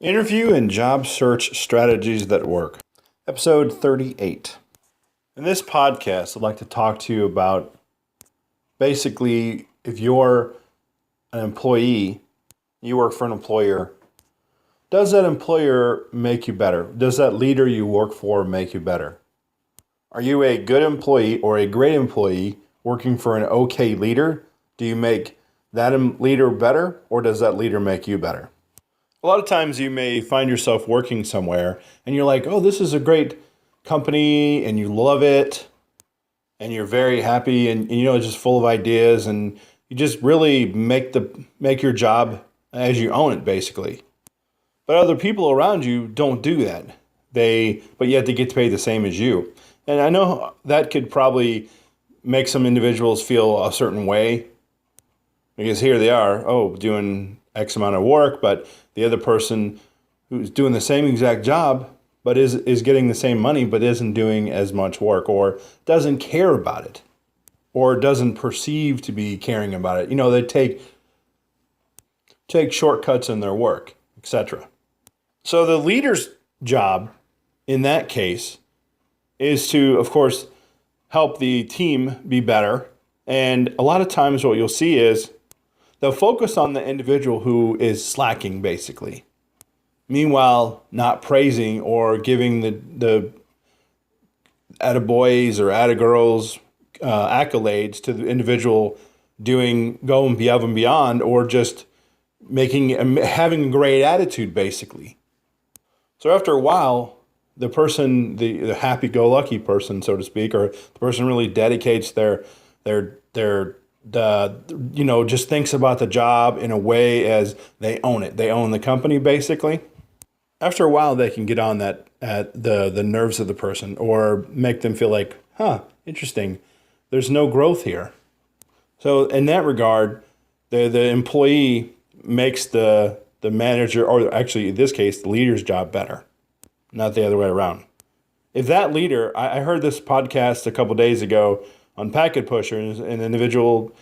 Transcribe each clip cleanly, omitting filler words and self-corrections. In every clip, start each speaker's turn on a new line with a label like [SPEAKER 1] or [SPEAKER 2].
[SPEAKER 1] Interview and job search strategies that work. Episode 38. In this podcast, I'd like to talk to you about basically if you're an employee, you work for an employer, does that employer make you better? Does that leader you work for make you better? Are you a good employee or a great employee working for an okay leader? Do you make that leader better, or does that leader make you better? A lot of times you may find yourself working somewhere and you're like, oh, this is a great company and you love it and you're very happy and it's just full of ideas and you just really make your job as you own it, basically. But other people around you don't do that. But yet they get to pay the same as you. And I know that could probably make some individuals feel a certain way because here they are, doing X amount of work, but the other person who's doing the same exact job, but is getting the same money, but isn't doing as much work or doesn't care about it or doesn't perceive to be caring about it. They take shortcuts in their work, etc. So the leader's job in that case is to, of course, help the team be better. And a lot of times what you'll see is they'll focus on the individual who is slacking, basically. Meanwhile, not praising or giving the attaboys or attagirls accolades to the individual going above and beyond, or just having a great attitude, basically. So after a while, the person, the happy-go-lucky person, so to speak, or the person really dedicates their just thinks about the job in a way as they own it. They own the company, basically. After a while, they can get on that at the nerves of the person or make them feel like, interesting. There's no growth here. So in that regard, the employee makes the manager, or actually in this case, the leader's job better, not the other way around. If that leader, I heard this podcast a couple days ago on Packet Pushers, an individual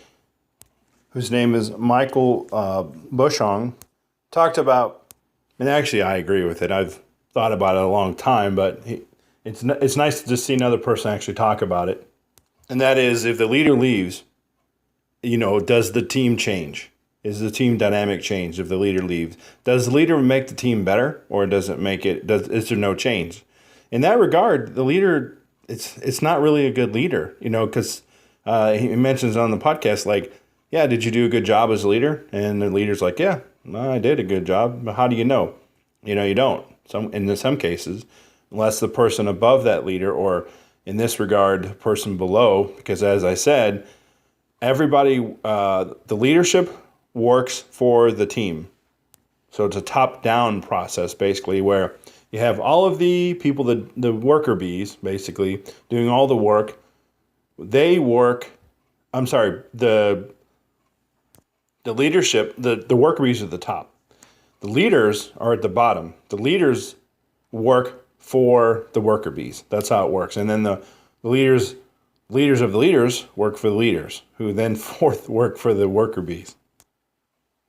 [SPEAKER 1] whose name is Michael Bushong, talked about, and actually I agree with it. I've thought about it a long time, but it's nice to just see another person actually talk about it. And that is, if the leader leaves, does the team change? Is the team dynamic change if the leader leaves? Does the leader make the team better, or does it make it? Is there no change? In that regard, the leader, it's not really a good leader, because he mentions on the podcast, like, yeah, did you do a good job as a leader? And the leader's like, yeah, I did a good job. But how do you know? You don't. In some cases, unless the person above that leader, or in this regard, the person below, because as I said, everybody, the leadership works for the team. So it's a top-down process, basically, where you have all of the people, the worker bees, basically, doing all the work. The leadership, the worker bees are at the top. The leaders are at the bottom. The leaders work for the worker bees. That's how it works. And then the leaders of the leaders work for the leaders, who then work for the worker bees.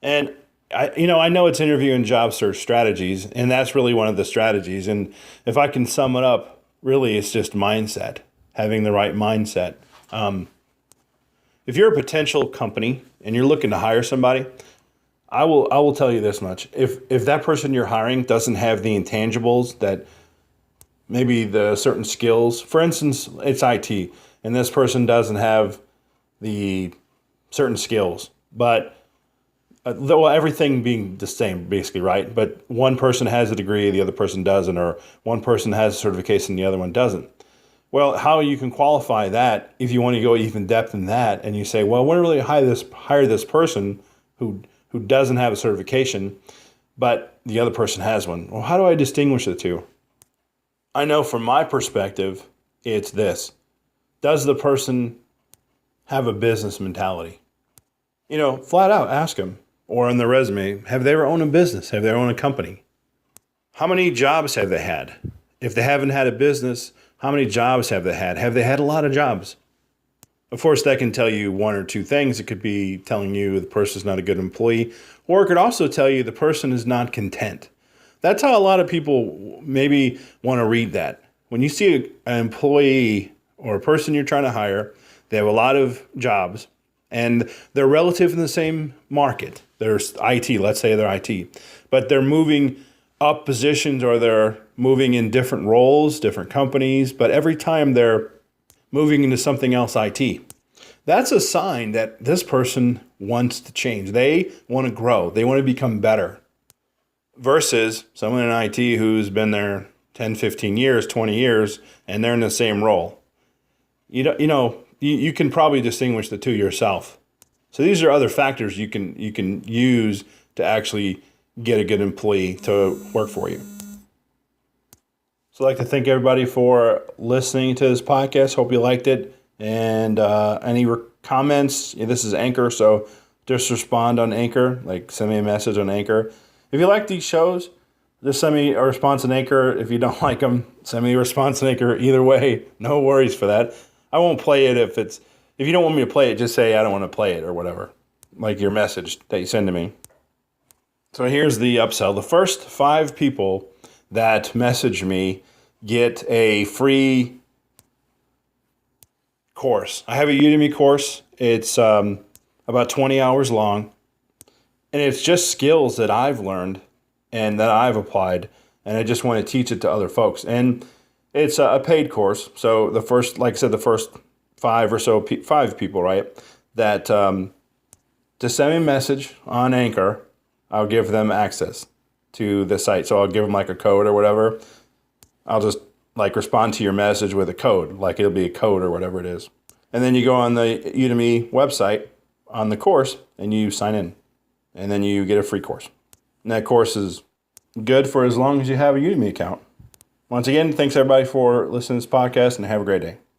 [SPEAKER 1] And I know it's interview and job search strategies, and that's really one of the strategies. And if I can sum it up, really it's just mindset, having the right mindset. If you're a potential company and you're looking to hire somebody, I will tell you this much. If that person you're hiring doesn't have the intangibles, that maybe the certain skills, for instance, it's IT, and this person doesn't have the certain skills, but everything being the same, basically, right? But one person has a degree, the other person doesn't, or one person has a certification, the other one doesn't. Well, how you can qualify that, if you want to go even depth in that, and you say, well, we're really hire this person who doesn't have a certification, but the other person has one. Well, how do I distinguish the two? I know from my perspective, it's this. Does the person have a business mentality? Flat out ask them. Or on their resume, have they ever owned a business? Have they owned a company? How many jobs have they had? If they haven't had a business, how many jobs have they had? Have they had a lot of jobs? Of course, that can tell you one or two things. It could be telling you the person is not a good employee, or it could also tell you the person is not content. That's how a lot of people maybe want to read that. When you see an employee or a person you're trying to hire, they have a lot of jobs and they're relative in the same market. There's IT, let's say they're IT, but they're moving up positions or they're moving in different roles, different companies, but every time they're moving into something else IT. That's a sign that this person wants to change. They want to grow. They want to become better. Versus someone in IT who's been there 10, 15 years, 20 years, and they're in the same role. You can probably distinguish the two yourself. So these are other factors you can use to actually get a good employee to work for you. So I'd like to thank everybody for listening to this podcast. Hope you liked it. And any comments, this is Anchor, so just respond on Anchor, like send me a message on Anchor. If you like these shows, just send me a response on Anchor. If you don't like them, send me a response on Anchor. Either way, no worries for that. I won't play it if you don't want me to play it, just say I don't want to play it or whatever, like your message that you send to me. So here's the upsell. The first 5 people that message me get a free course. I have a Udemy course. It's about 20 hours long, and it's just skills that I've learned and that I've applied, and I just want to teach it to other folks. And it's a paid course. So the first, like I said, the first 5 people, right, that just send me a message on Anchor, I'll give them access to the site. So I'll give them like a code or whatever. I'll just like respond to your message with a code, like it'll be a code or whatever it is. And then you go on the Udemy website on the course and you sign in, and then you get a free course. And that course is good for as long as you have a Udemy account. Once again, thanks everybody for listening to this podcast, and have a great day.